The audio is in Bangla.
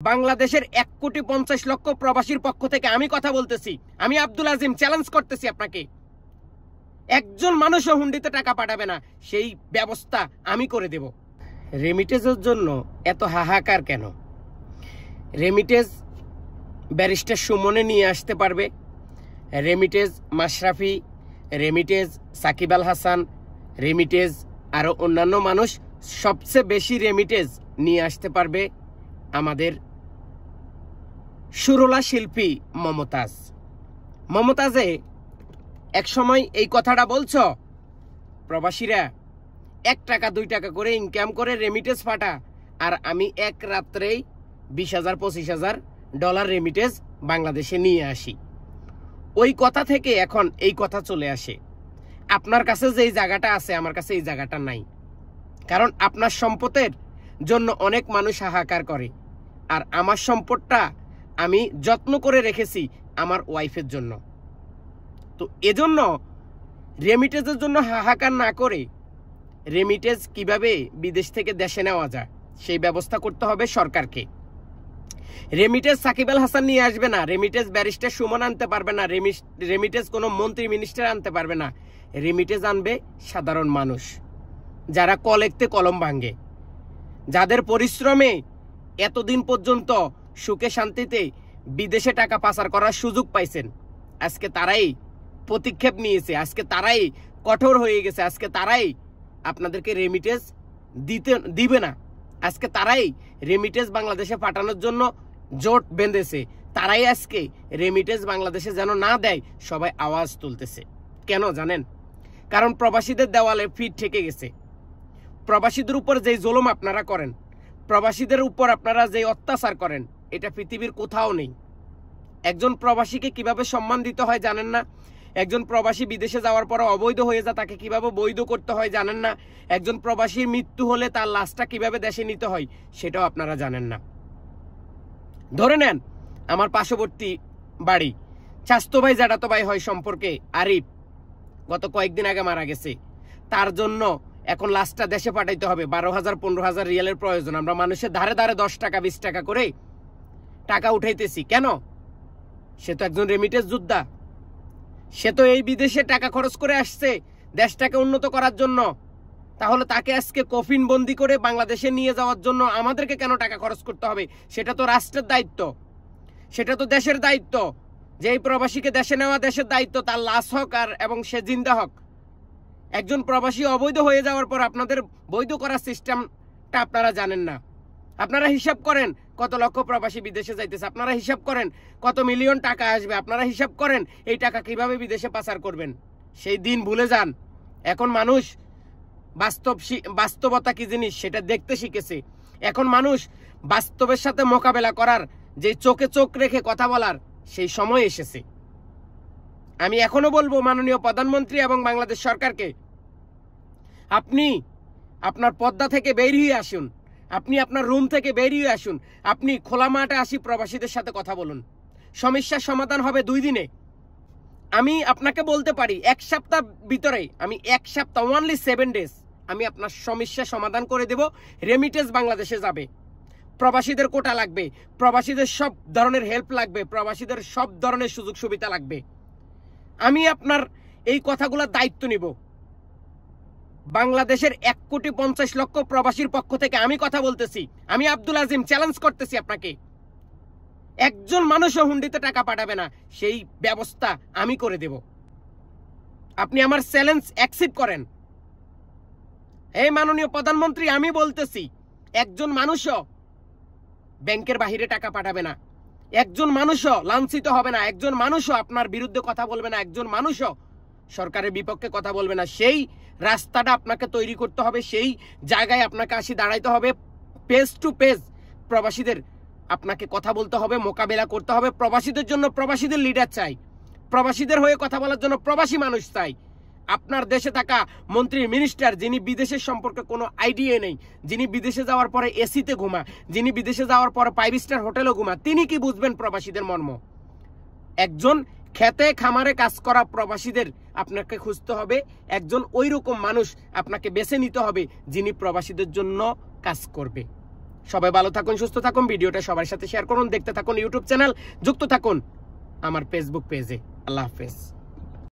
বাংলাদেশের 1,50,00,000 প্রবাসীর পক্ষ থেকে আমি কথা বলতেছি। আমি আব্দুল আজিম চ্যালেঞ্জ করতেছি আপনাকে, একজন মানুষও হুন্ডিতে টাকা পাঠাবে না, সেই ব্যবস্থা আমি করে দেব। রেমিটেজের জন্য এত হাহাকার কেন? রেমিটেজ ব্যারিস্টার সুমনে নিয়ে আসতে পারবে, রেমিটেজ মাশরাফি, রেমিটেজ সাকিব আল হাসান, রেমিটেজ আরও অন্যান্য মানুষ। সবচেয়ে বেশি রেমিটেজ নিয়ে আসতে পারবে আমাদের সুরলা শিল্পী মমতাজ। মমতাজে এক সময় এই কথাটা বলছো, প্রবাসীরা 1 টাকা 2 টাকা করে ইনকাম করে রেমিটেজ পাঠা, আর আমি এক রাত্রেই 20,000 25,000 ডলার রেমিটেজ বাংলাদেশে নিয়ে আসি। ওই কথা থেকে এখন এই কথা চলে আসে, আপনার কাছে যেই জায়গাটা আছে আমার কাছে এই জায়গাটা নাই। কারণ আপনার সম্পদের জন্য অনেক মানুষ হাহাকার করে, আর আমার সম্পদটা আমি যত্ন করে রেখেছি আমার ওয়াইফের জন্য। তো এজন্য রেমিটেজের জন্য হাহাকার না করে রেমিটেজ কিভাবে বিদেশ থেকে দেশে নেওয়া যায় সেই ব্যবস্থা করতে হবে সরকারকে। রেমিটেজ সাকিব আল হাসান নিয়ে আসবে না, রেমিটেজ ব্যারিস্টার সুমন আনতে পারবে না, রেমিটেজ কোনো মন্ত্রী মিনিস্টার আনতে পারবে না। রেমিটেজ আনবে সাধারণ মানুষ, যারা কলেক্টে কলম ভাঙে, যাদের পরিশ্রমে এতদিন পর্যন্ত সুখে শান্তিতে বিদেশে টাকা পাচার করার সুযোগ পাইছেন। আজকে তারাই প্রতিক্ষেপ নিয়েছে, আজকে তারাই কঠোর হয়ে গেছে, আজকে তারাই আপনাদেরকে রেমিটেজ দিবে না, আজকে তারাই রেমিটেজ বাংলাদেশে পাঠানোর জন্য জোট বেঁধেছে, তারাই আজকে রেমিটেজ বাংলাদেশে যেন না দেয় সবাই আওয়াজ তুলতেছে। কেন জানেন? কারণ প্রবাসীদের দেওয়ালে ফিট ঠেকে গেছে। প্রবাসীদের উপর যেই জুলুম আপনারা করেন, প্রবাসীদের উপর আপনারা যে অত্যাচার করেন, এটা পৃথিবীর কোথাও নেই। একজন প্রবাসীকে কিভাবে সম্মান দিতে হয় জানেন না? একজন প্রবাসী বিদেশে যাওয়ার পর অবৈধ হয়ে যায়, তাকে কিভাবে বৈধ করতে হয় জানেন না? একজন প্রবাসীর মৃত্যু হলে তার লাশটা কিভাবে দেশে নিতে হয় সেটাও আপনারা জানেন না। ধরে নেন আমার পার্শ্ববর্তী বাড়ি, চাস্তো ভাই জ্যাঠাতো ভাই হয় সম্পর্কে আরিফ, গত কয়েকদিন আগে মারা গেছে। তার জন্য এখন লাশটা দেশে পাঠাইতে হবে, 12,000 15,000 রিয়ালের প্রয়োজন। আমরা মানুষের ধারে ধারে 10 টাকা 20 টাকা করে টাকা উঠাইতেছি কেন? সে তো একজন রেমিটেজ যোদ্ধা, সে তো এই বিদেশে টাকা খরচ করে আসছে দেশটাকে উন্নত করার জন্য। তাহলে তাকে আজকে কফিন বন্দি করে বাংলাদেশে নিয়ে যাওয়ার জন্য আমাদেরকে কেন টাকা খরচ করতে হবে? সেটা তো রাষ্ট্রের দায়িত্ব, সেটা তো দেশের দায়িত্ব। যে এই প্রবাসীকে দেশে নেওয়া দেশের দায়িত্ব, তার লাশ হোক আর এবং সে জিন্দা হোক। একজন প্রবাসী অবৈধ হয়ে যাওয়ার পর আপনাদের বৈধ করার সিস্টেমটা আপনারা জানেন না। আপনারা হিসাব করেন কত লক্ষ প্রবাসী বিদেশে যাইতেছে, আপনারা হিসাব করেন কত মিলিয়ন টাকা আসবে, আপনারা হিসাব করেন এই টাকা কিভাবে বিদেশে পাচার করবেন। সেই দিন ভুলে যান। এখন মানুষ বাস্তবতা কি জিনিস সেটা দেখতে শিখেছে। এখন মানুষ বাস্তবের সাথে মোকাবেলা করার, যে চোখে চোখ রেখে কথা বলার সেই সময় এসেছে। আমি এখনো বলবো মাননীয় প্রধানমন্ত্রী এবং বাংলাদেশ সরকারকে, আপনি আপনার পর্দা থেকে বের হয়ে আসুন, আপনি আপনার রুম থেকে বেরিয়ে আসুন, আপনি খোলা মাঠে আসি প্রবাসীদের সাথে কথা বলুন। সমস্যার সমাধান হবে 2 দিনে। আমি আপনাকে বলতে পারি 1 সপ্তাহ ভিতরে, আমি 1 সপ্তাহ only 7 days আমি আপনার সমস্যার সমাধান করে দেব। রেমিটেজ বাংলাদেশে যাবে, প্রবাসীদের কোটা লাগবে, প্রবাসীদের সব ধরনের হেল্প লাগবে, প্রবাসীদের সব ধরনের সুযোগ সুবিধা লাগবে। আমি আপনার এই কথাগুলোর দায়িত্ব নিব। বাংলাদেশের 1,50,00,000 প্রবাসীর পক্ষ থেকে আমি কথা বলতেছি। আমি আব্দুল আজিম চ্যালেঞ্জ করতেছি আপনাকে, একজন মানুষও হুন্ডিতে টাকা পাঠাবে না, সেই ব্যবস্থা আমি করে দেব। আপনি আমার চ্যালেঞ্জ অ্যাকসেপ্ট করেন। এই মাননীয় প্রধানমন্ত্রী, আমি বলতেছি একজন মানুষও ব্যাংকের বাহিরে টাকা পাঠাবে না, একজন মানুষও লাঞ্ছিত হবে না, একজন মানুষও আপনার বিরুদ্ধে কথা বলবে না, একজন মানুষও সরকারের বিপক্ষে কথা বলবে না। সেই রাস্তাটা আপনাকে তৈরি করতে হবে, সেই জায়গায় আপনাকে আসি দাঁড়াইতে হবে, পেজ টু পেজ প্রবাসীদের আপনাকে কথা বলতে হবে, মোকাবেলা করতে হবে। প্রবাসীদের জন্য প্রবাসীদের লিডার চাই, প্রবাসীদের হয়ে কথা বলার জন্য প্রবাসী মানুষ চাই। আপনার দেশে থাকা মন্ত্রী মিনিস্টার, যিনি বিদেশের সম্পর্কে কোনো আইডিয়া নেই, যিনি বিদেশে যাওয়ার পরে এসিতে ঘুমা, যিনি বিদেশে যাওয়ার পরে 5 স্টার হোটেলে ঘুমা, তিনি কি বুঝবেন প্রবাসীদের মর্ম? একজন খেতে খামারে কাজ করা প্রবাসীদের আপনাকে খুঁজতে হবে, একজন ওই রকম মানুষ আপনাকে বেছে নিতে হবে যিনি প্রবাসীদের জন্য কাজ করবে। সবাই ভালো থাকুন, সুস্থ থাকুন, ভিডিওটা সবার সাথে শেয়ার করুন, দেখতে থাকুন ইউটিউব চ্যানেল, যুক্ত থাকুন আমার ফেসবুক পেজে। আল্লাহ হাফেজ।